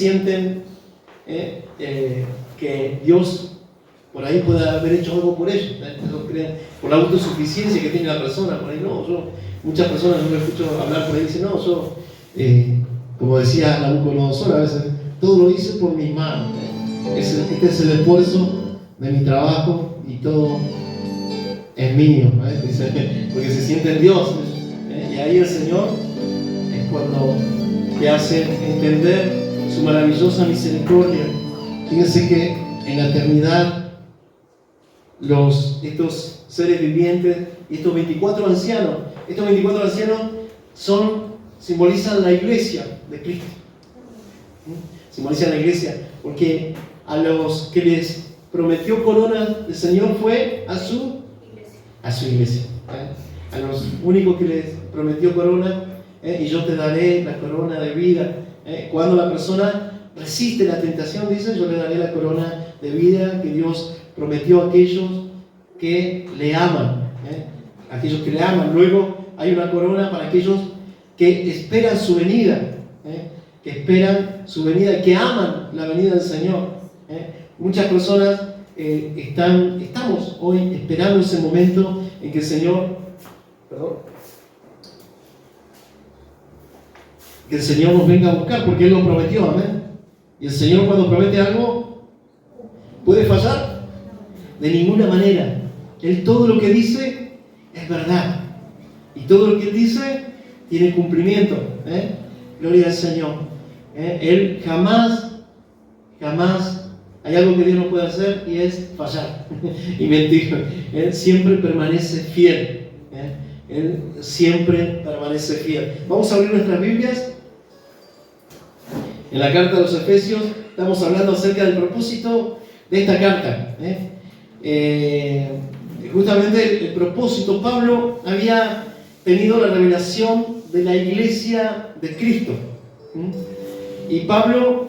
sienten que Dios por ahí puede haber hecho algo por ellos. Ellos creen por la autosuficiencia que tiene la persona. Por ahí no, muchas personas no me escucho hablar por ahí y dicen, no, yo, como decía Nabucodonosor, a veces, todo lo hice por mis manos. Este es el esfuerzo de mi trabajo y todo es mío, dice, porque se siente en Dios. Y ahí el Señor es cuando te hace entender su maravillosa misericordia. Fíjense que en la eternidad estos seres vivientes, estos 24 ancianos simbolizan la iglesia de Cristo. Simbolizan la iglesia, porque a los que les prometió corona el Señor fue a su iglesia. A los únicos que les prometió corona, y yo te daré la corona de vida. Cuando la persona resiste la tentación, dice, yo le daré la corona de vida que Dios prometió a aquellos que le aman. Aquellos que le aman. Luego hay una corona para aquellos que esperan su venida. Que esperan su venida, que aman la venida del Señor. Muchas personas estamos hoy esperando ese momento en que el Señor, que el Señor nos venga a buscar, porque Él lo prometió, amén. Y el Señor, cuando promete algo, ¿puede fallar? De ninguna manera. Él todo lo que dice es verdad, y todo lo que Él dice tiene cumplimiento. Gloria al Señor. Él jamás hay algo que Dios no puede hacer, y es fallar y mentir. Él siempre permanece fiel. Él siempre permanece fiel. Vamos a abrir nuestras Biblias. En la carta de los Efesios estamos hablando acerca del propósito de esta carta. Justamente el propósito, Pablo había tenido la revelación de la iglesia de Cristo. Y Pablo,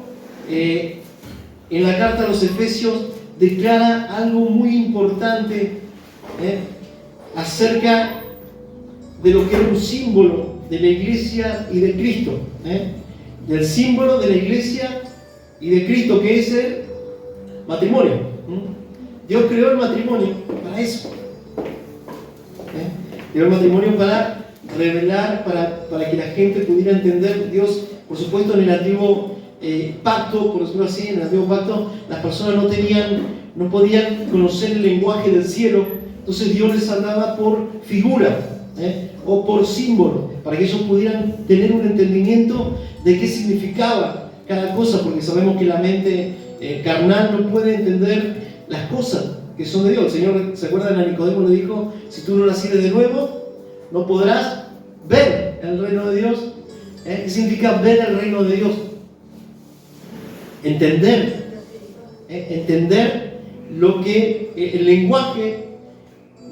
en la carta a los Efesios, declara algo muy importante acerca de lo que era un símbolo de la iglesia y de Cristo. Del símbolo de la iglesia y de Cristo, que es el matrimonio. Dios creó el matrimonio para eso. Creó el matrimonio para revelar, para que la gente pudiera entender. Dios, por supuesto, en el antiguo pacto, por decirlo así, en el antiguo pacto, las personas no podían conocer el lenguaje del cielo. Entonces Dios les hablaba por figura, o por símbolo, para que ellos pudieran tener un entendimiento de qué significaba cada cosa, porque sabemos que la mente carnal no puede entender las cosas que son de Dios. El Señor, ¿se acuerdan? A Nicodemo le dijo, si tú no nacieres de nuevo, no podrás ver el reino de Dios. ¿Qué significa ver el reino de Dios? Entender lo que el lenguaje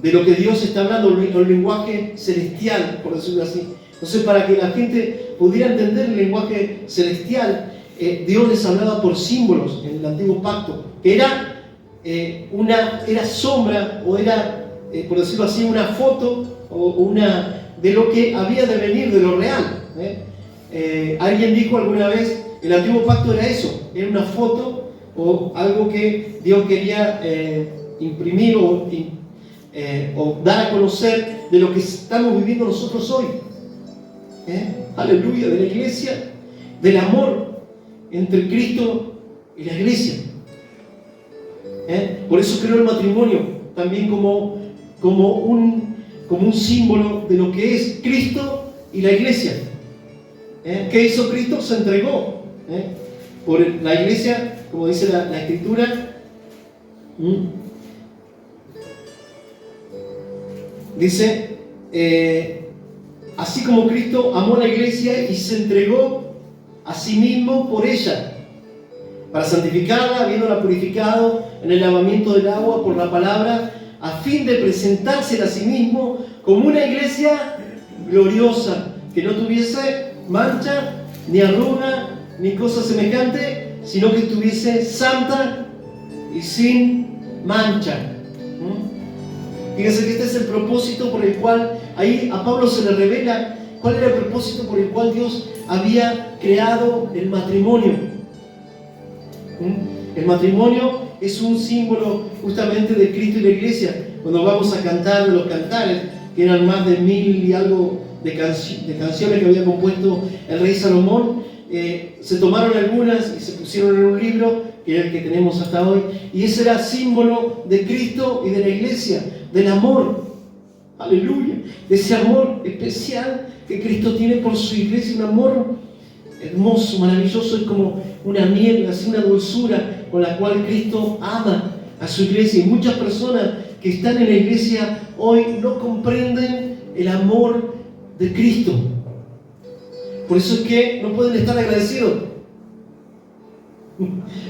de lo que Dios está hablando, el lenguaje celestial, por decirlo así. Entonces, para que la gente pudiera entender el lenguaje celestial, Dios les hablaba por símbolos en el antiguo pacto, que era sombra, o era, por decirlo así, una foto de lo que había de venir, de lo real. Alguien dijo alguna vez, el antiguo pacto era eso, era una foto o algo que Dios quería imprimir o dar a conocer de lo que estamos viviendo nosotros hoy. Aleluya, de la iglesia, del amor entre Cristo y la iglesia. Por eso creó el matrimonio también como un símbolo de lo que es Cristo y la iglesia. ¿Qué hizo Cristo? Se entregó por la iglesia, como dice la Escritura. Dice, así como Cristo amó a la iglesia y se entregó a sí mismo por ella, para santificarla, habiéndola purificado en el lavamiento del agua por la palabra, a fin de presentársela a sí mismo como una iglesia gloriosa, que no tuviese mancha, ni arruga, ni cosa semejante, sino que estuviese santa y sin mancha. Fíjense que este es el propósito por el cual, ahí a Pablo se le revela cuál era el propósito por el cual Dios había creado el matrimonio. El matrimonio es un símbolo justamente de Cristo y la iglesia. Cuando vamos a cantar de los cantares, que eran más de 1000 y algo de canciones que había compuesto el rey Salomón, se tomaron algunas y se pusieron en un libro, que es el que tenemos hasta hoy, y ese era símbolo de Cristo y de la iglesia, del amor, aleluya, de ese amor especial que Cristo tiene por su iglesia, un amor hermoso, maravilloso, es como una miel, así una dulzura con la cual Cristo ama a su iglesia. Y muchas personas que están en la iglesia hoy no comprenden el amor de Cristo. Por eso es que no pueden estar agradecidos.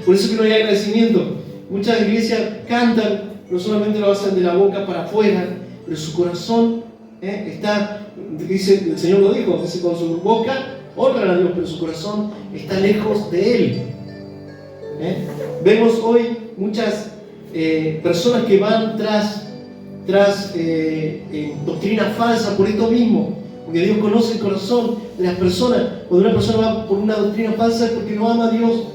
Por eso es que no hay agradecimiento. Muchas iglesias cantan, no solamente lo hacen de la boca para afuera, pero su corazón está, dice, el Señor lo dijo, dice, con su boca honran a Dios, pero su corazón está lejos de Él. Vemos hoy muchas personas que van tras doctrina falsa por esto mismo, porque Dios conoce el corazón de las personas. Cuando una persona va por una doctrina falsa es porque no ama a Dios.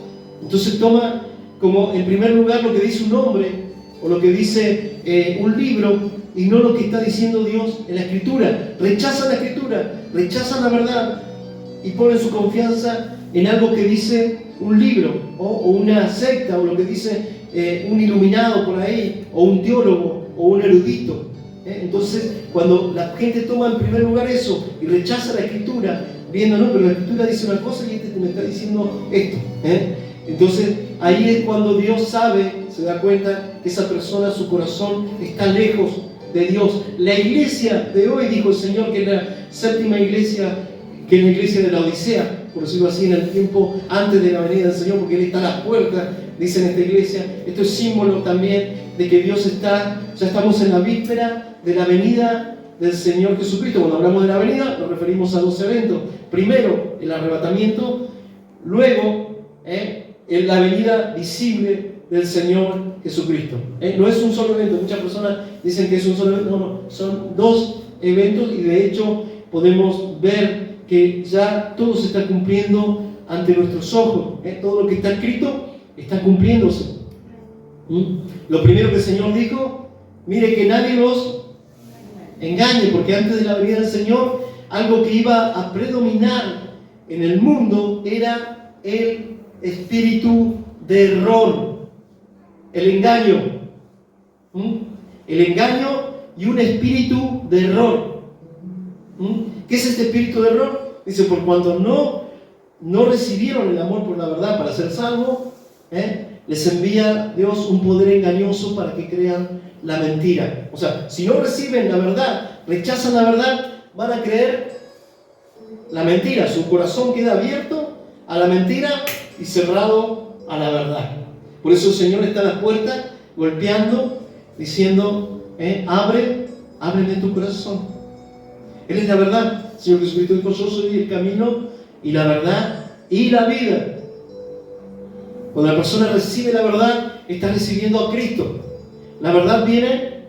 Entonces toma como en primer lugar lo que dice un hombre o lo que dice un libro y no lo que está diciendo Dios en la Escritura. Rechazan la Escritura, rechazan la verdad y ponen su confianza en algo que dice un libro o una secta o lo que dice un iluminado por ahí o un teólogo o un erudito. Entonces cuando la gente toma en primer lugar eso y rechaza la Escritura viendo, no, pero la Escritura dice una cosa y este me está diciendo esto. Entonces ahí es cuando Dios sabe, se da cuenta que esa persona, su corazón está lejos de Dios. La iglesia de hoy, dijo el Señor, que es la séptima iglesia, que es la iglesia de la Odisea, por decirlo así, en el tiempo antes de la venida del Señor, porque Él está a la puerta, dice en esta iglesia. Esto es símbolo también de que Dios está, ya estamos en la víspera de la venida del Señor Jesucristo. Cuando hablamos de la venida, nos referimos a dos eventos. Primero, el arrebatamiento, luego, la venida visible del Señor Jesucristo. No es un solo evento. Muchas personas dicen que es un solo evento. No, son dos eventos y de hecho podemos ver que ya todo se está cumpliendo ante nuestros ojos. Todo lo que está escrito está cumpliéndose. Lo primero que el Señor dijo, mire que nadie los engañe, porque antes de la venida del Señor, algo que iba a predominar en el mundo era el espíritu de error, el engaño. El engaño y un espíritu de error. ¿Qué es este espíritu de error? Dice, por cuanto no recibieron el amor por la verdad para ser salvos, les envía Dios un poder engañoso para que crean la mentira. O sea, si no reciben la verdad, rechazan la verdad, van a creer la mentira. Su corazón queda abierto a la mentira y cerrado a la verdad. Por eso el Señor está a la puerta golpeando, diciendo, ábreme tu corazón. Él es la verdad. El Señor Jesucristo dijo, yo soy el camino y la verdad y la vida. Cuando la persona recibe la verdad, está recibiendo a Cristo. La verdad viene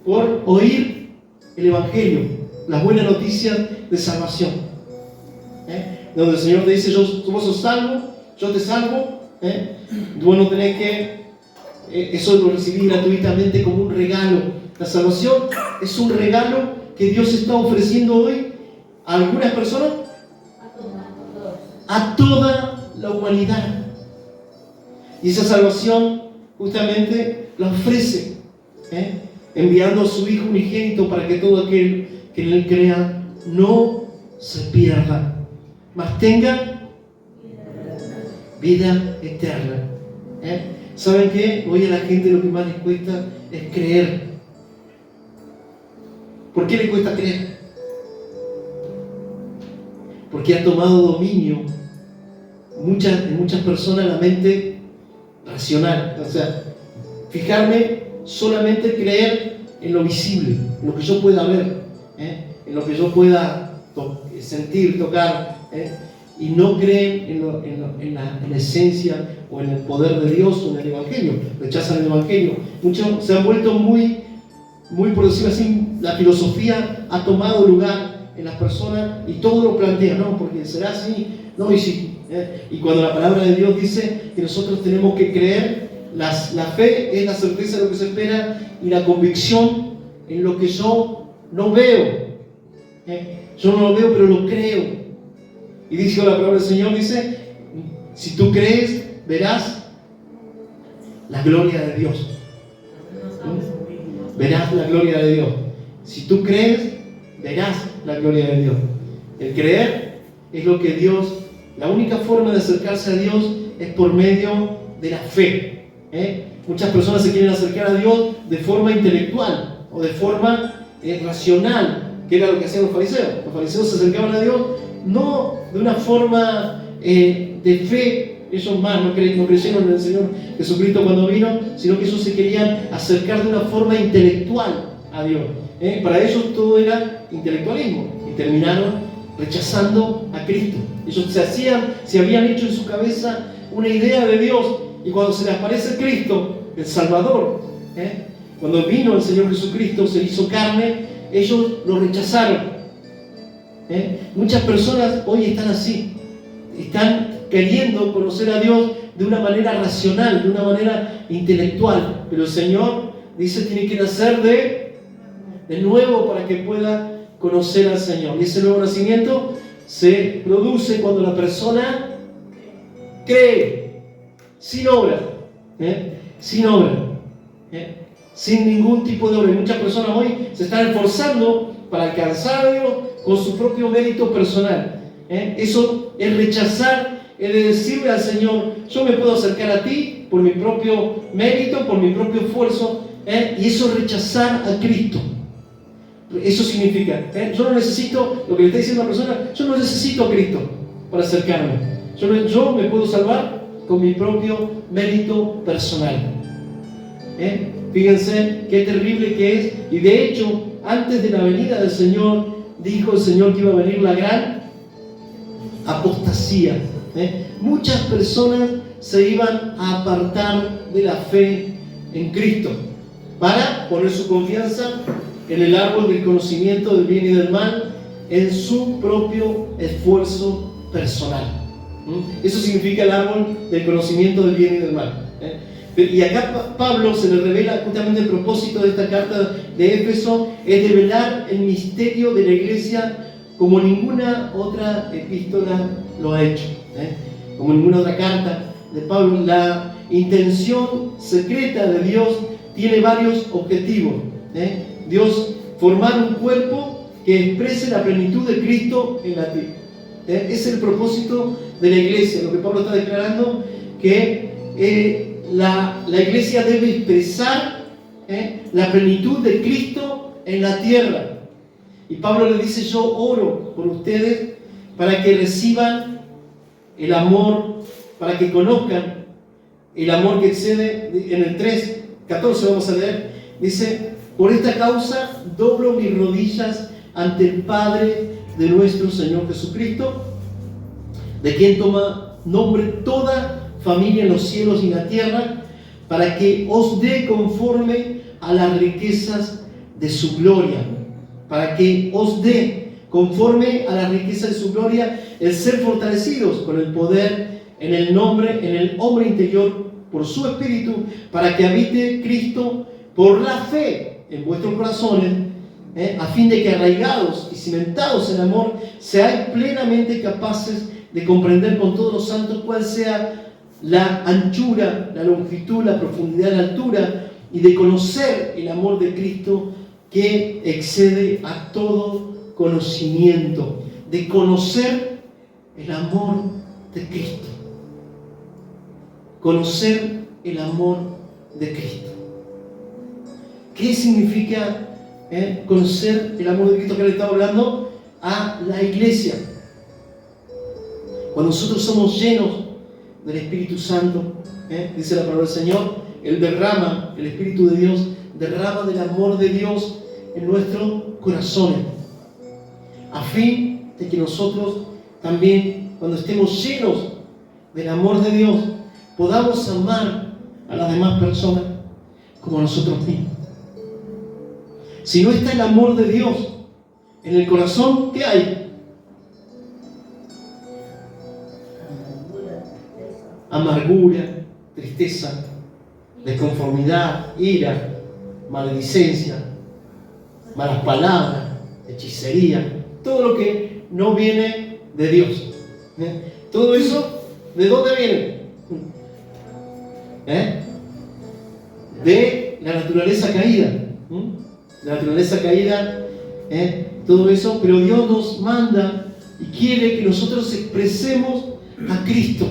por oír el Evangelio, las buenas noticias de salvación. Donde el Señor te dice, vos sos salvo, yo te salvo. Vos no tenés que, eso lo recibí gratuitamente como un regalo. La salvación es un regalo que Dios está ofreciendo hoy a algunas personas, a toda la humanidad. Y esa salvación justamente la ofrece, enviando a su Hijo unigénito para que todo aquel que en Él crea no se pierda, mas tenga vida eterna. ¿Saben qué? Hoy a la gente lo que más les cuesta es creer. ¿Por qué le cuesta creer? Porque ha tomado dominio en muchas personas la mente racional. O sea, fijarme solamente creer en lo visible, en lo que yo pueda ver, en lo que yo pueda sentir, tocar, y no creen en la esencia o en el poder de Dios o en el Evangelio. Rechazan el Evangelio. Muchos se han vuelto muy, por decirlo así, la filosofía ha tomado lugar en las personas y todo lo plantea, ¿no? Porque será así, ¿no? Y si Y cuando la palabra de Dios dice que nosotros tenemos que creer, la fe es la certeza de lo que se espera y la convicción en lo que yo no veo. Yo no lo veo, pero lo creo. Y dice la palabra del Señor, dice, si tú crees, verás la gloria de Dios. Verás la gloria de Dios. Si tú crees, verás la gloria de Dios. El creer es lo que Dios, la única forma de acercarse a Dios es por medio de la fe. Muchas personas se quieren acercar a Dios de forma intelectual o de forma racional, que era lo que hacían los fariseos. Los fariseos se acercaban a Dios no de una forma de fe. Ellos más no creyeron en el Señor Jesucristo cuando vino, sino que ellos se querían acercar de una forma intelectual a Dios. Para ellos todo era intelectualismo y terminaron rechazando a Cristo. Ellos se habían hecho en su cabeza una idea de Dios, y cuando se les aparece Cristo, el Salvador, cuando vino el Señor Jesucristo, se hizo carne, ellos lo rechazaron. Muchas personas hoy están así, están queriendo conocer a Dios de una manera racional, de una manera intelectual, pero el Señor dice tiene que nacer de nuevo para que pueda conocer al Señor. Y ese nuevo nacimiento se produce cuando la persona cree, sin obra, sin obra, sin ningún tipo de obra. Y muchas personas hoy se están esforzando para alcanzar a Dios con su propio mérito personal. Eso es rechazar, es de decirle al Señor, yo me puedo acercar a ti por mi propio mérito, por mi propio esfuerzo, y eso es rechazar a Cristo. Eso significa, yo no necesito, lo que le está diciendo a la persona, yo no necesito a Cristo para acercarme. Yo me puedo salvar con mi propio mérito personal. Fíjense qué terrible que es. Y de hecho, antes de la venida del Señor, dijo el Señor que iba a venir la gran apostasía. Muchas personas se iban a apartar de la fe en Cristo para poner su confianza en el árbol del conocimiento del bien y del mal, en su propio esfuerzo personal. Eso significa el árbol del conocimiento del bien y del mal. Y acá Pablo se le revela justamente el propósito de esta carta de Éfeso, es develar el misterio de la iglesia como ninguna otra epístola lo ha hecho, como ninguna otra carta de Pablo. La intención secreta de Dios tiene varios objetivos. Dios formar un cuerpo que exprese la plenitud de Cristo en la tierra. Es el propósito de la iglesia, lo que Pablo está declarando, que la iglesia debe expresar la plenitud de Cristo en la tierra. Y Pablo le dice, yo oro por ustedes para que reciban el amor, para que conozcan el amor que excede. En el 3:14 vamos a leer, dice, por esta causa doblo mis rodillas ante el Padre de nuestro Señor Jesucristo, de quien toma nombre toda familia en los cielos y en la tierra, para que os dé conforme a las riquezas de su gloria, para que os dé conforme a las riquezas de su gloria el ser fortalecidos con el poder en el hombre interior por su Espíritu, para que habite Cristo por la fe en vuestros corazones, a fin de que arraigados y cimentados en amor, seáis plenamente capaces de comprender con todos los santos cuál sea la anchura, la longitud, la profundidad, la altura, y de conocer el amor de Cristo que excede a todo conocimiento, de conocer el amor de Cristo. Conocer el amor de Cristo. ¿Qué significa conocer el amor de Cristo que le estaba hablando a la iglesia? Cuando nosotros somos llenos del Espíritu Santo, dice la palabra del Señor, el Espíritu de Dios derrama del amor de Dios en nuestros corazones, a fin de que nosotros también, cuando estemos llenos del amor de Dios, podamos amar a las demás personas como a nosotros mismos. Si no está el amor de Dios en el corazón, ¿qué hay? amargura, tristeza, desconformidad, ira, maledicencia, malas palabras, hechicería, todo lo que no viene de Dios. Todo eso, ¿de dónde viene? De la naturaleza caída. La naturaleza caída, todo eso, pero Dios nos manda y quiere que nosotros expresemos a Cristo.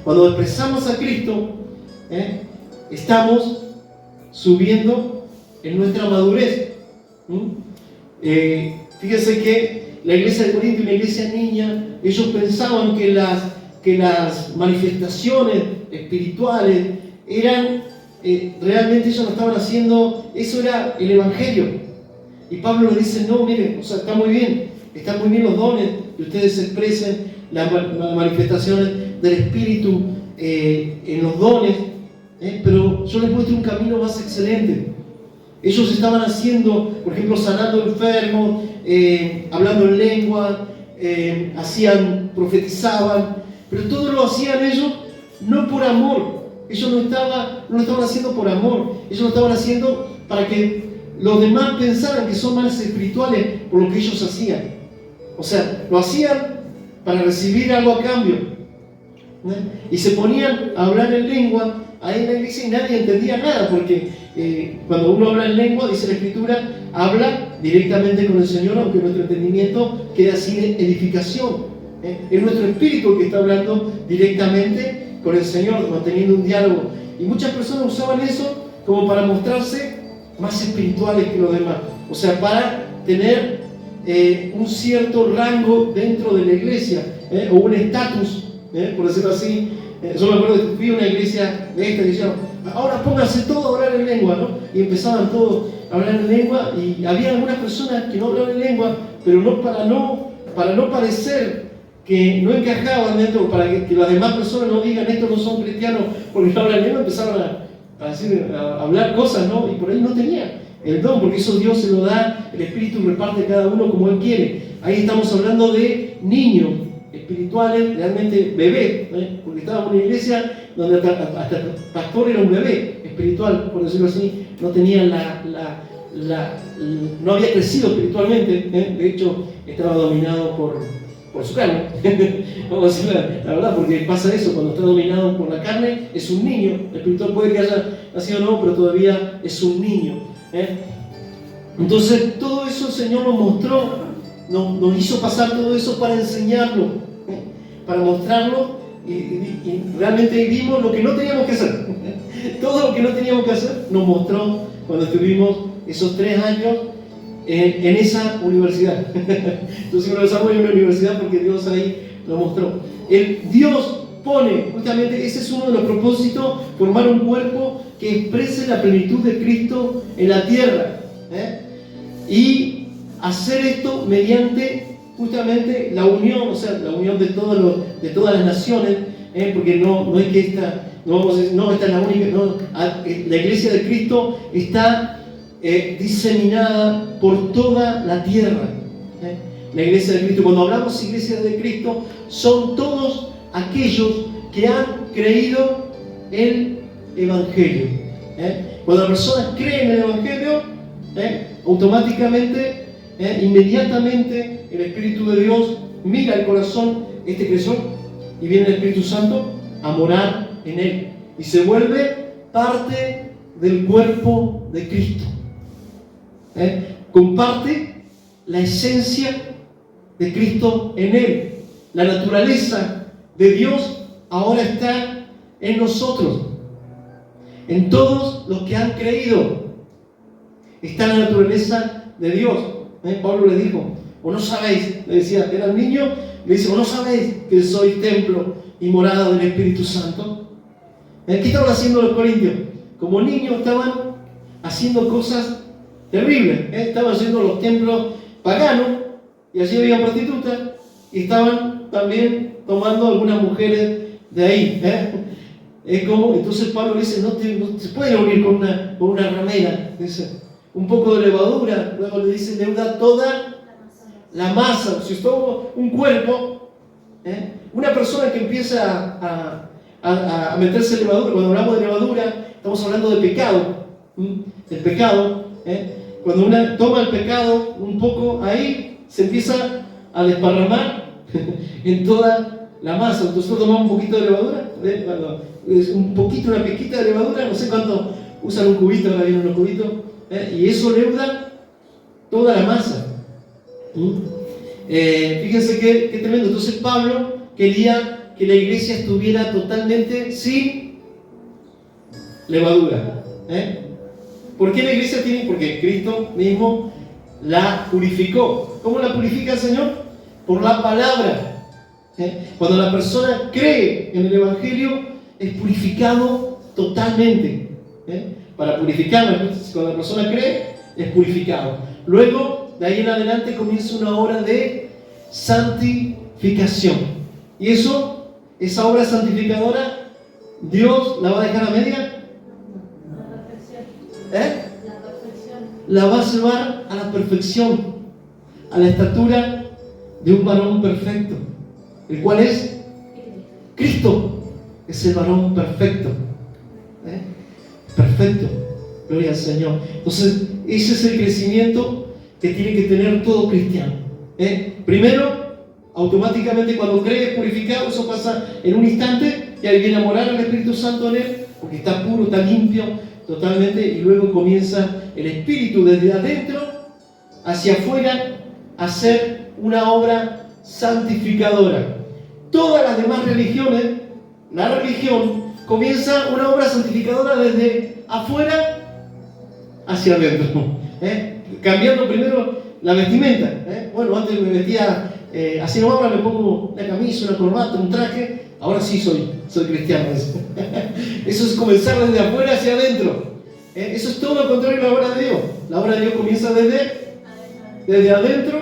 Cuando expresamos a Cristo, estamos subiendo en nuestra madurez. Fíjense que la iglesia de Corinto, una iglesia niña, ellos pensaban que las manifestaciones espirituales eran, realmente ellos no estaban haciendo, eso era el Evangelio. Y Pablo les dice, no, miren, o sea, están muy bien los dones, que ustedes expresen las manifestaciones del Espíritu en los dones, pero yo les muestro un camino más excelente. Ellos estaban haciendo, por ejemplo, sanando enfermos, hablando en lengua, profetizaban, pero todo lo hacían ellos no por amor. Ellos no lo estaban haciendo por amor, ellos lo estaban haciendo para que los demás pensaran que son más espirituales por lo que ellos hacían. O sea, lo hacían para recibir algo a cambio. Y se ponían a hablar en lengua ahí en la iglesia y nadie entendía nada, porque cuando uno habla en lengua, dice la Escritura, habla directamente con el Señor, aunque nuestro entendimiento queda sin edificación. Es nuestro espíritu el que está hablando directamente con el Señor, manteniendo un diálogo. Y muchas personas usaban eso como para mostrarse más espirituales que los demás. O sea, para tener un cierto rango dentro de la iglesia, o un estatus, por decirlo así. Yo me acuerdo que fui a una iglesia de esta y dijeron, ahora pónganse todos a hablar en lengua, ¿no? Y empezaban todos a hablar en lengua, y había algunas personas que no hablaban en lengua, pero no para no parecer que no encajaban dentro, para que las demás personas no digan, estos no son cristianos porque no hablan en lengua, empezaron a hablar cosas, ¿no? Y por ahí no tenía el don, porque eso Dios se lo da, el Espíritu reparte a cada uno como Él quiere. Ahí estamos hablando de niños espirituales, realmente bebés, porque estábamos en una iglesia donde hasta el pastor era un bebé espiritual, por decirlo así, no tenía no había crecido espiritualmente, de hecho estaba dominado por su carne. Vamos a decir la verdad, porque pasa eso, cuando está dominado por la carne, es un niño. El espiritual puede que haya nacido o no, pero todavía es un niño. Entonces, todo eso el Señor nos mostró, nos hizo pasar todo eso para enseñarlo, para mostrarlo, y realmente vimos lo que no teníamos que hacer. Todo lo que no teníamos que hacer nos mostró cuando estuvimos esos 3 años en esa universidad. Entonces regresamos en una universidad porque Dios ahí lo mostró. Dios pone, justamente ese es uno de los propósitos, formar un cuerpo que exprese la plenitud de Cristo en la tierra. Y hacer esto mediante justamente la unión, o sea, la unión de todas las naciones, porque no es que esta es la única, no, la iglesia de Cristo está diseminada por toda la tierra. La iglesia de Cristo, cuando hablamos de iglesia de Cristo, son todos aquellos que han creído el Evangelio. Cuando las personas creen el Evangelio, automáticamente, inmediatamente el Espíritu de Dios mira el corazón, creció, y viene el Espíritu Santo a morar en él y se vuelve parte del cuerpo de Cristo. Comparte la esencia de Cristo en él. La naturaleza de Dios ahora está en nosotros, en todos los que han creído. Está la naturaleza de Dios. Pablo le dijo, o no sabéis, le decía, era niño, le dice, o no sabéis que soy templo y morada del Espíritu Santo. ¿Qué estaban haciendo los corintios? Como niños estaban haciendo cosas terribles. Estaban haciendo los templos paganos y allí había prostitutas y estaban también tomando algunas mujeres de ahí. Entonces Pablo dice, no se puede unir con una ramera. Dice, un poco de levadura. Luego le dice, leuda toda la masa. Si es todo un cuerpo, una persona que empieza a meterse levadura, cuando hablamos de levadura, estamos hablando de pecado, el pecado, cuando una toma el pecado un poco, ahí se empieza a desparramar en toda la masa. Nosotros tomamos un poquito de levadura, un poquito, una pizquita de levadura, no sé cuánto usan un cubito, ahora vienen unos cubitos, y eso leuda toda la masa. Fíjense qué tremendo. Entonces Pablo quería que la iglesia estuviera totalmente sin levadura. ¿Por qué la iglesia tiene? Porque Cristo mismo la purificó. ¿Cómo la purifica el Señor? Por la palabra. Cuando la persona cree en el Evangelio, es purificado totalmente. Para purificarla, cuando la persona cree, es purificado. Luego, de ahí en adelante, comienza una obra de santificación. Y esa obra santificadora, Dios la va a dejar a media. La va a llevar a la perfección, a la estatura de un varón perfecto, el cual es Cristo. Es el varón perfecto. Perfecto. Gloria al Señor. Entonces, ese es el crecimiento que tiene que tener todo cristiano. Primero, automáticamente cuando cree es purificado, eso pasa en un instante, y ahí viene a morar el Espíritu Santo en él, porque está puro, está limpio totalmente, y luego comienza el Espíritu desde adentro hacia afuera a hacer una obra santificadora. Todas las demás religiones, la religión comienza una obra santificadora desde afuera hacia adentro, cambiando primero la vestimenta. Bueno, antes me vestía así, no, ahora me pongo una camisa, una corbata, un traje, ahora sí soy cristiano. Eso es comenzar desde afuera hacia adentro. Eso es todo lo contrario a la obra de Dios. La obra de Dios comienza desde adentro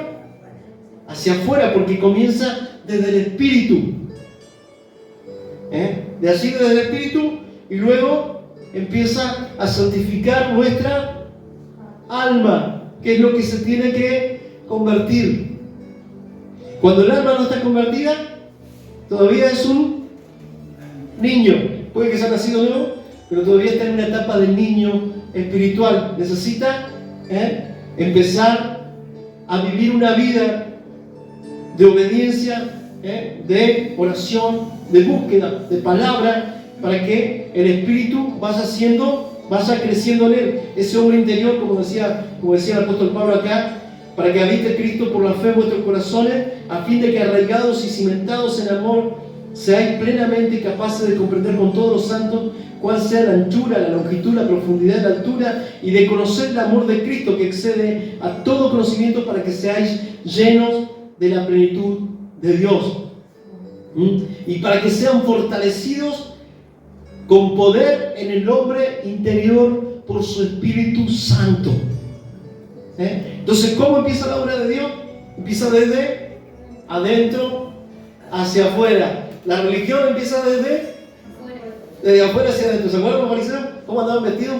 hacia afuera, porque comienza desde el Espíritu. De allí desde el Espíritu, y luego empieza a santificar nuestra alma, que es lo que se tiene que convertir. Cuando el alma no está convertida, todavía es un niño. Puede que se haya nacido nuevo, pero todavía está en una etapa del niño espiritual. Necesita empezar a vivir una vida de obediencia, de oración, de búsqueda, de palabra, para que el Espíritu vaya creciendo en él. Ese hombre interior, como decía el apóstol Pablo acá, para que habite Cristo por la fe en vuestros corazones, a fin de que arraigados y cimentados en amor, seáis plenamente capaces de comprender con todos los santos cuál sea la anchura, la longitud, la profundidad, la altura, y de conocer el amor de Cristo que excede a todo conocimiento, para que seáis llenos de la plenitud de Dios. Y para que sean fortalecidos con poder en el hombre interior por su Espíritu Santo. Entonces, ¿cómo empieza la obra de Dios? Empieza desde adentro hacia afuera. La religión empieza desde afuera hacia adentro. ¿Se acuerdan los fariseos? ¿Cómo andaban vestidos?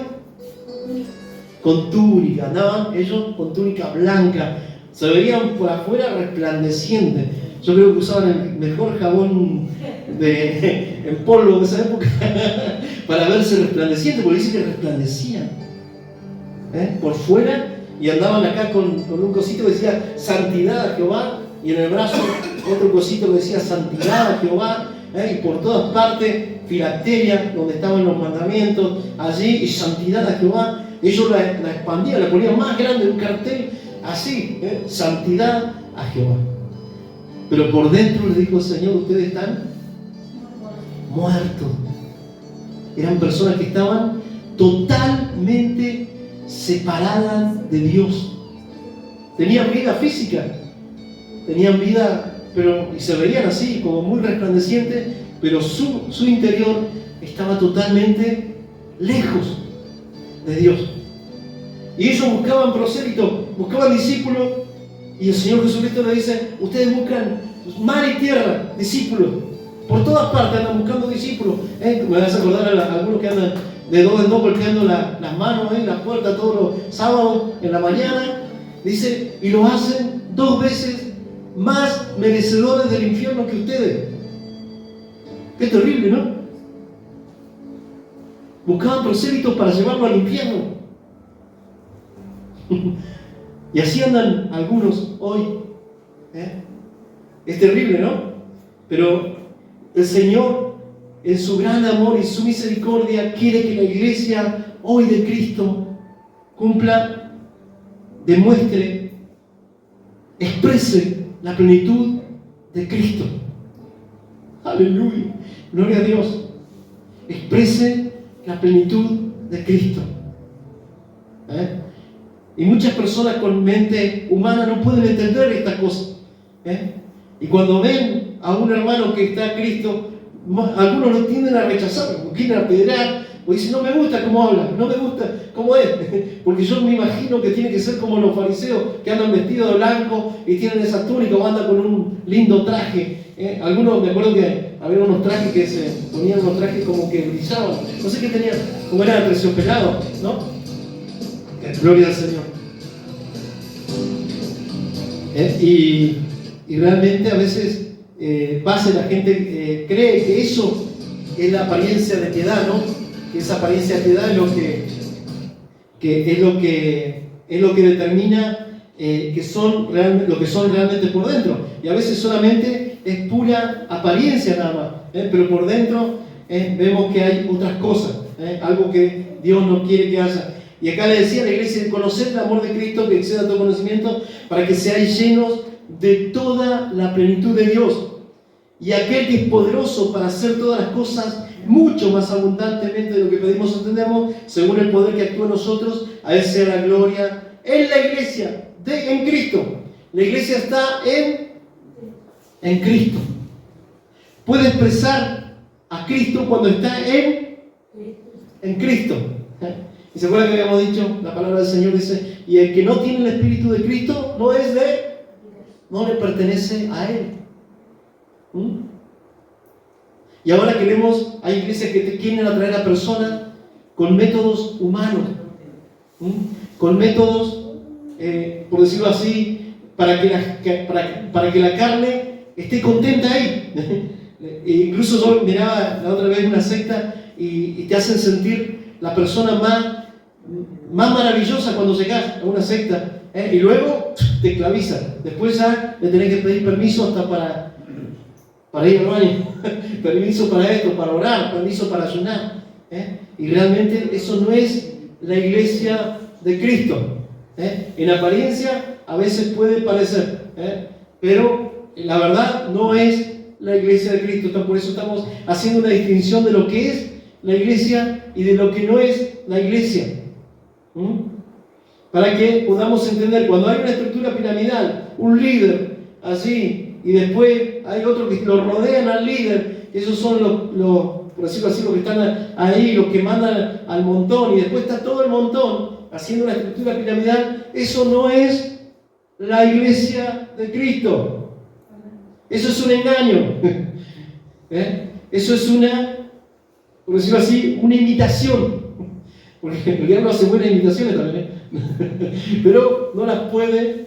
Con túnica. Andaban ellos con túnica blanca. Se veían por afuera resplandecientes. Yo creo que usaban el mejor jabón en polvo de esa época para verse resplandecientes, porque dice que resplandecían por fuera, y andaban acá con un cosito que decía santidad a Jehová, y en el brazo otro cosito que decía santidad a Jehová, y por todas partes filacteria, donde estaban los mandamientos, allí, y santidad a Jehová. Ellos la expandían, la ponían más grande, un cartel así, santidad a Jehová. Pero por dentro les dijo el Señor: ustedes están muertos. Eran personas que estaban totalmente separadas de Dios. Tenían vida física, tenían vida, y se veían así, como muy resplandecientes, pero su interior estaba totalmente lejos de Dios. Y ellos buscaban prosélitos, buscaban discípulos. Y el Señor Jesucristo le dice: ustedes buscan mar y tierra, discípulos. Por todas partes andan buscando discípulos. Me vas a acordar a algunos que andan de dos en dos golpeando las manos en la puerta todos los sábados en la mañana. Dice, y lo hacen 2 veces más merecedores del infierno que ustedes. Qué terrible, ¿no? Buscaban prosélitos para llevarlo al infierno. Y así andan algunos hoy. Es terrible, ¿no? Pero el Señor, en su gran amor y su misericordia, quiere que la iglesia hoy de Cristo cumpla, demuestre, exprese la plenitud de Cristo. Aleluya, gloria a Dios. Exprese la plenitud de Cristo. Y muchas personas con mente humana no pueden entender esta cosa. Y cuando ven a un hermano que está a Cristo, algunos lo tienden a rechazar, lo quieren apedrear, o dicen, no me gusta cómo habla, no me gusta cómo es, porque yo me imagino que tiene que ser como los fariseos que andan vestidos de blanco y tienen esa túnica o andan con un lindo traje. Algunos, me acuerdo que había unos trajes que se ponían unos trajes como que brillaban, no sé qué tenían, como era terciopelado, ¿no? Gloria al Señor. Y realmente a veces la gente cree que eso es la apariencia de piedad, ¿no? Que esa apariencia de piedad es lo que determina lo que son realmente por dentro. Y a veces solamente es pura apariencia nada más, pero por dentro vemos que hay otras cosas, algo que Dios no quiere que haya. Y acá le decía a la iglesia, conocer el amor de Cristo que exceda todo conocimiento, para que seáis llenos de toda la plenitud de Dios. Y aquel que es poderoso para hacer todas las cosas mucho más abundantemente de lo que pedimos o entendemos, según el poder que actúa en nosotros, a Él sea la gloria en la iglesia, en Cristo. La iglesia está en Cristo. Puede expresar a Cristo cuando está en Cristo. Y se acuerdan que habíamos dicho, la palabra del Señor dice, y el que no tiene el Espíritu de Cristo no le pertenece a Él. Y ahora hay iglesias que te quieren atraer a personas con métodos humanos, con métodos, por decirlo así, para que la carne esté contenta ahí. Incluso yo miraba la otra vez una secta y te hacen sentir la persona más maravillosa cuando llegas a una secta, y luego te esclavizan. Después ya le tenés que pedir permiso hasta para ir al baño, permiso para esto, para orar, permiso para ayunar. Y realmente eso no es la iglesia de Cristo. En apariencia a veces puede parecer, pero la verdad no es la iglesia de Cristo. Por eso estamos haciendo una distinción de lo que es la iglesia y de lo que no es la iglesia. Para que podamos entender, cuando hay una estructura piramidal, un líder así, y después hay otros que lo rodean al líder, esos son por decirlo así, los que están ahí, los que mandan al montón, y después está todo el montón haciendo una estructura piramidal. Eso no es la iglesia de Cristo. Eso es un engaño. Eso es por decirlo así, una imitación. Porque el diablo hace buenas imitaciones también, pero no las puede,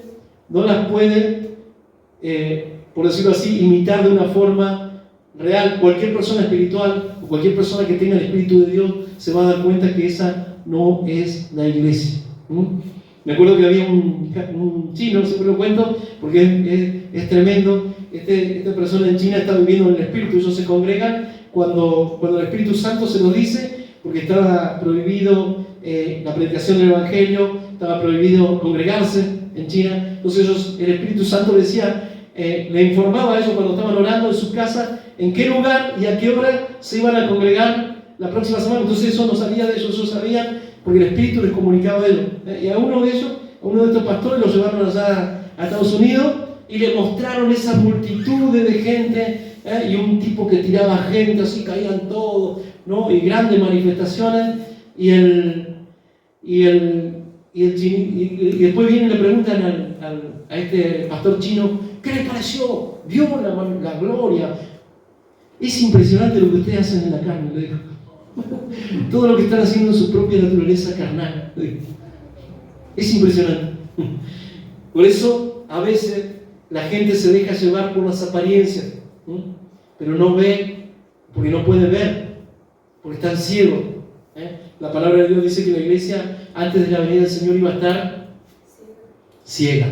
por decirlo así, imitar de una forma real. Cualquier persona espiritual o cualquier persona que tenga el Espíritu de Dios se va a dar cuenta que esa no es la iglesia. Me acuerdo que había un chino, siempre lo cuento porque es tremendo. Esta persona en China está viviendo en el Espíritu. Ellos se congregan cuando el Espíritu Santo se lo dice, porque estaba prohibido la predicación del Evangelio, estaba prohibido congregarse en China. Entonces el Espíritu Santo le informaba a ellos cuando estaban orando en su casa en qué lugar y a qué hora se iban a congregar la próxima semana. Entonces eso no sabía de ellos, sabían porque el Espíritu les comunicaba a ellos. Y a uno de estos pastores lo llevaron allá a Estados Unidos y le mostraron esa multitud de gente, y un tipo que tiraba gente, así caían todos, ¿no? Y grandes manifestaciones, y después vienen y le preguntan a este pastor chino, ¿qué le pareció? ¿Vio la gloria? Es impresionante lo que ustedes hacen en la carne, le dijo. Todo lo que están haciendo en su propia naturaleza carnal. Es impresionante. Por eso, a veces, la gente se deja llevar por las apariencias, pero no ve porque no pueden ver, porque están ciegos. La palabra de Dios dice que la iglesia antes de la venida del Señor iba a estar ciega,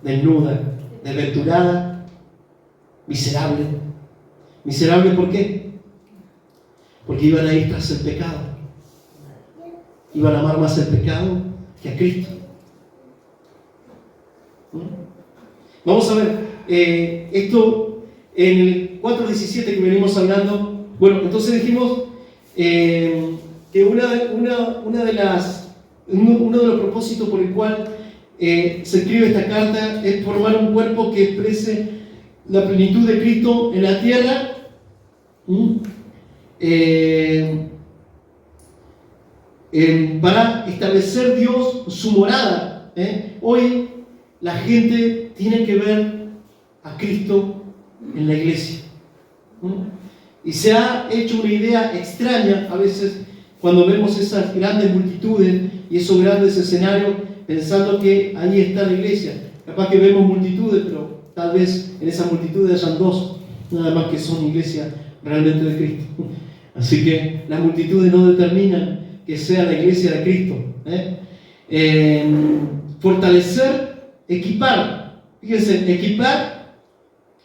desnuda, desventurada, miserable. ¿Miserable por qué? Porque iban a ir tras el pecado. Iban a amar más el pecado que a Cristo. Vamos a ver esto en el 4:17 que venimos hablando. Bueno, entonces dijimos que uno de los propósitos por el cual se escribe esta carta es formar un cuerpo que exprese la plenitud de Cristo en la tierra. Para establecer Dios su morada. Hoy la gente tiene que ver a Cristo en la iglesia. Y se ha hecho una idea extraña a veces cuando vemos esas grandes multitudes y esos grandes escenarios, pensando que ahí está la iglesia. Capaz que vemos multitudes, pero tal vez en esas multitudes hayan dos, nada más que son iglesias realmente de Cristo. Así que las multitudes no determinan que sea la iglesia de Cristo. Fortalecer, equipar. Fíjense, equipar,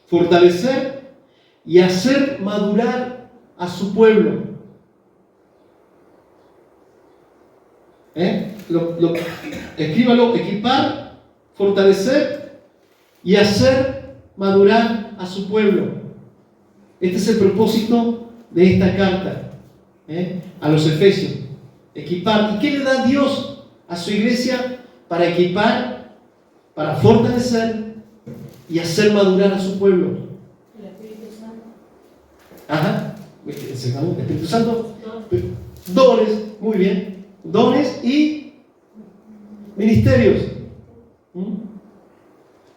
fortalecer y hacer madurar a su pueblo. Escríbalo: equipar, fortalecer y hacer madurar a su pueblo. Este es el propósito de esta carta a los Efesios. Equipar. ¿Y qué le da Dios a su iglesia? Para equipar, para fortalecer y hacer madurar a su pueblo. El Espíritu Santo. Ajá. El Espíritu Santo. Dones, muy bien. Dones y ministerios.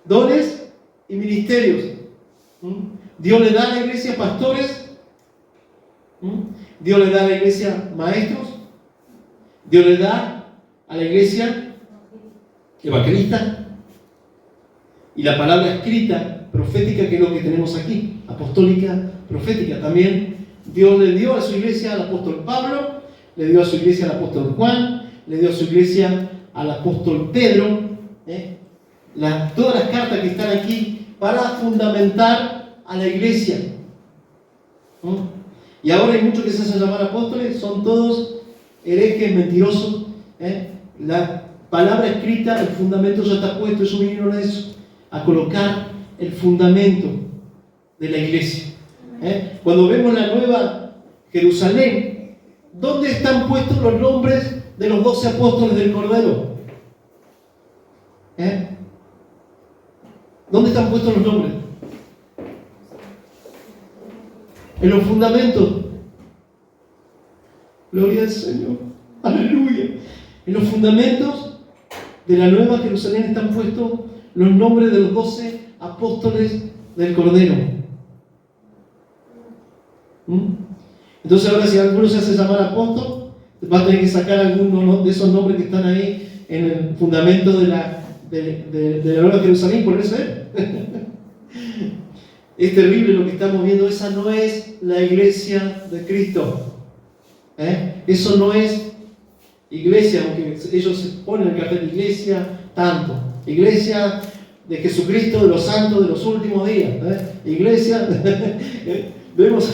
Dones y ministerios. Dios le da a la iglesia pastores. Dios le da a la iglesia maestros. Dios le da a la iglesia evangelistas. Y la palabra escrita, profética, que es lo que tenemos aquí, apostólica, profética, también Dios le dio a su iglesia al apóstol Pablo, le dio a su iglesia al apóstol Juan, le dio a su iglesia al apóstol Pedro. Todas las cartas que están aquí para fundamentar a la iglesia. Y ahora hay muchos que se hacen llamar apóstoles, son todos herejes, mentirosos. La palabra escrita, el fundamento ya está puesto. Ellos vinieron a eso, a colocar el fundamento de la iglesia. Cuando vemos la nueva Jerusalén, ¿dónde están puestos los nombres de los 12 apóstoles del Cordero? ¿Dónde están puestos los nombres? En los fundamentos. Gloria al Señor. Aleluya. En los fundamentos de la nueva Jerusalén están puestos los nombres de los 12 apóstoles del Cordero. Entonces ahora si alguno se hace llamar apóstol, va a tener que sacar alguno de esos nombres que están ahí en el fundamento de la nueva Jerusalén y ponerse él. Es terrible lo que estamos viendo. Esa no es la iglesia de Cristo. Eso no es iglesia, aunque ellos se ponen el cartel de iglesia tanto. Iglesia de Jesucristo, de los santos de los últimos días. Iglesia, vemos.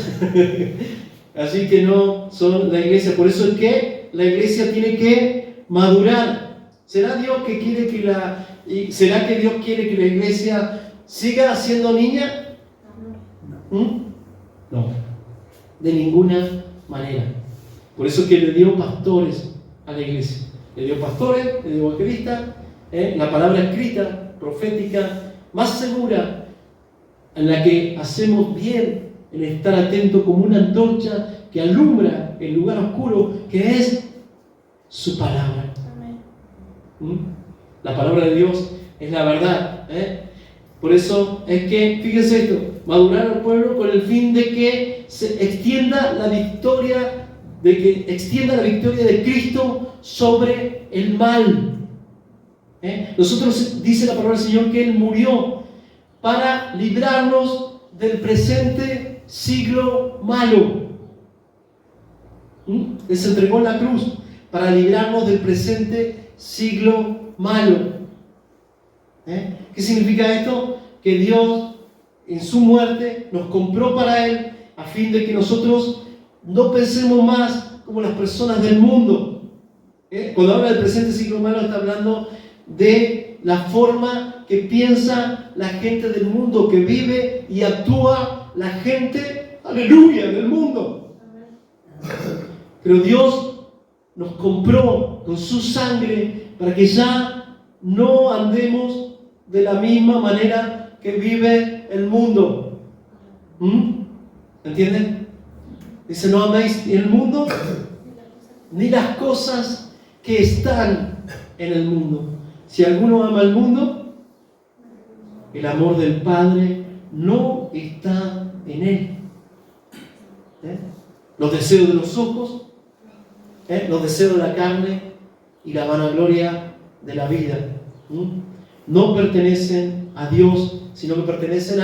Así que no son la iglesia. Por eso es que la iglesia tiene que madurar. ¿Será Dios que quiere que será que Dios quiere que la iglesia siga siendo niña? No, de ninguna manera. Por eso es que le dio pastores a la iglesia. Le dio pastores, le dio evangelistas, la palabra escrita, profética, más segura, en la que hacemos bien en estar atentos como una antorcha que alumbra el lugar oscuro, que es su palabra. La palabra de Dios es la verdad. Por eso es que, fíjense esto, madurar al pueblo con el fin de que se extienda la victoria, de Cristo sobre el mal. Nosotros, dice la palabra del Señor, que Él murió para librarnos del presente siglo malo. Él se entregó en la cruz para librarnos del presente siglo malo. ¿Qué significa esto? Que Dios en su muerte nos compró para Él a fin de que nosotros no pensemos más como las personas del mundo. Cuando habla del presente siglo malo está hablando de la forma que piensa la gente del mundo, que vive y actúa la gente, aleluya, del mundo. Pero Dios nos compró con su sangre para que ya no andemos de la misma manera que vive el mundo. ¿Entienden? Dice, no améis ni el mundo ni las cosas que están en el mundo. Si alguno ama el mundo, el amor del Padre no está en él. Los deseos de los ojos, los deseos de la carne y la vanagloria de la vida no pertenecen a Dios, sino que pertenecen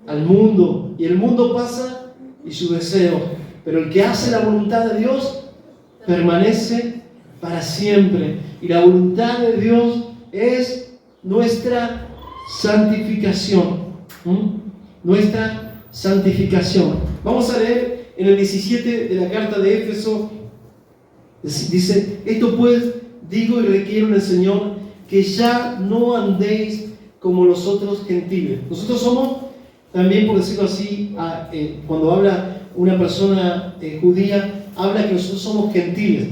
al mundo. Y el mundo pasa y su deseo, pero el que hace la voluntad de Dios permanece para siempre. Y la voluntad de Dios es nuestra santificación. Nuestra santificación. Vamos a leer en el 17 de la carta de Éfeso. Dice, esto pues digo y requiero en el Señor, que ya no andéis como los otros gentiles. Nosotros somos también, por decirlo así, cuando habla una persona judía, habla que nosotros somos gentiles.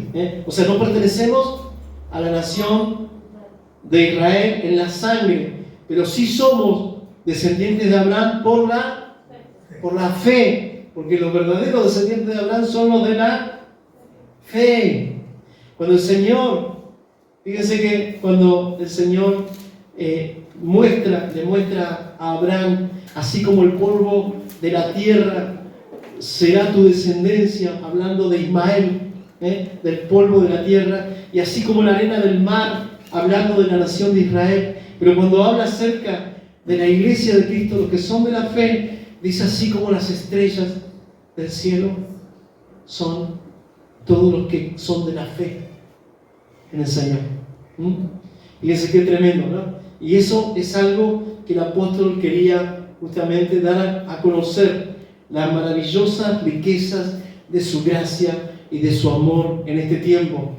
O sea, no pertenecemos a la nación de Israel en la sangre, pero sí somos descendientes de Abraham por la fe, porque los verdaderos descendientes de Abraham son los de la fe. Cuando el Señor, fíjense que cuando el Señor le muestra a Abraham, así como el polvo de la tierra será tu descendencia, hablando de Ismael, del polvo de la tierra, y así como la arena del mar, hablando de la nación de Israel. Pero cuando habla acerca de la iglesia de Cristo, los que son de la fe, dice así como las estrellas del cielo son todos los que son de la fe en el Señor. Fíjense qué tremendo, ¿no? Y eso es algo que el apóstol quería justamente dar a conocer, las maravillosas riquezas de su gracia y de su amor en este tiempo.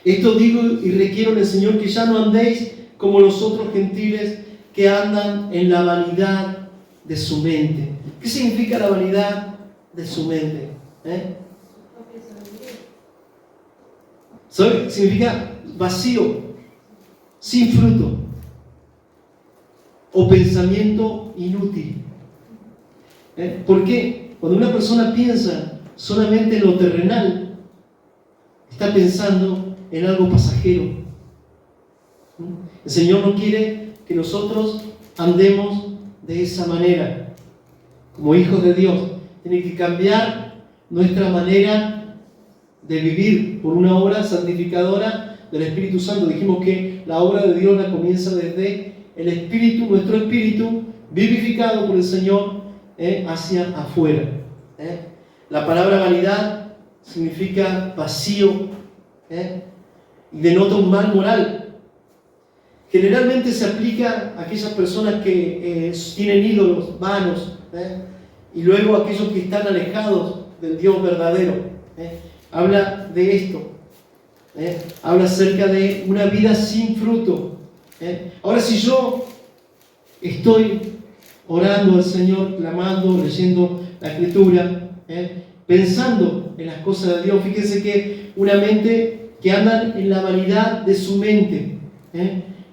Esto digo y requiero en el Señor, que ya no andéis como los otros gentiles que andan en la vanidad de su mente. ¿Qué significa la vanidad de su mente? Significa vacío, sin fruto o pensamiento inútil. ¿Por qué? Cuando una persona piensa solamente en lo terrenal, está pensando en algo pasajero. El Señor no quiere que nosotros andemos de esa manera. Como hijos de Dios, tiene que cambiar nuestra manera de vivir por una obra santificadora del Espíritu Santo. Dijimos que la obra de Dios la comienza desde el Espíritu, nuestro Espíritu, vivificado por el Señor, hacia afuera. La palabra vanidad significa vacío, y denota un mal moral. Generalmente se aplica a aquellas personas que tienen ídolos vanos, y luego a aquellos que están alejados del Dios verdadero. Habla de esto. Habla acerca de una vida sin fruto. Ahora, si yo estoy orando al Señor, clamando, leyendo la Escritura, pensando en las cosas de Dios, fíjense que una mente que anda en la vanidad de su mente.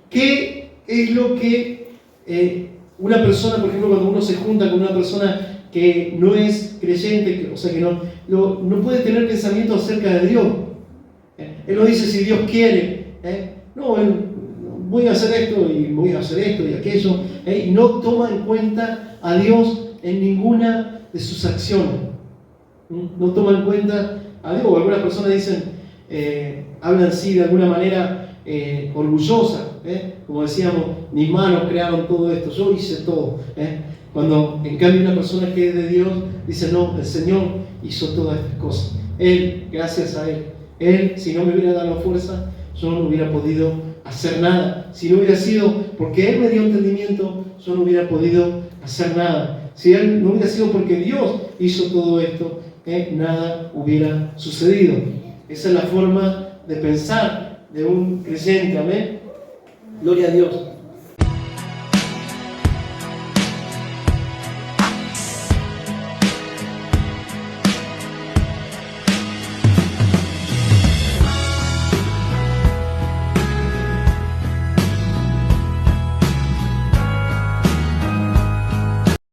¿Qué es lo que una persona, por ejemplo, cuando uno se junta con una persona que no es creyente, o sea, que no puede tener pensamiento acerca de Dios? Él no dice si Dios quiere, voy a hacer esto y voy a hacer esto y aquello, y no toma en cuenta a Dios en ninguna de sus acciones. No toma en cuenta a Dios. Algunas personas dicen, hablan así de alguna manera orgullosa, como decíamos, mis manos crearon todo esto, yo hice todo. Cuando en cambio una persona que es de Dios dice, no, el Señor hizo todas estas cosas. Él, gracias a Él, si no me hubiera dado la fuerza, yo no hubiera podido hacer nada. Si no hubiera sido porque Él me dio entendimiento, yo no hubiera podido hacer nada. Si Él no hubiera sido porque Dios hizo todo esto, nada hubiera sucedido. Esa es la forma de pensar de un creyente. Amén. Gloria a Dios.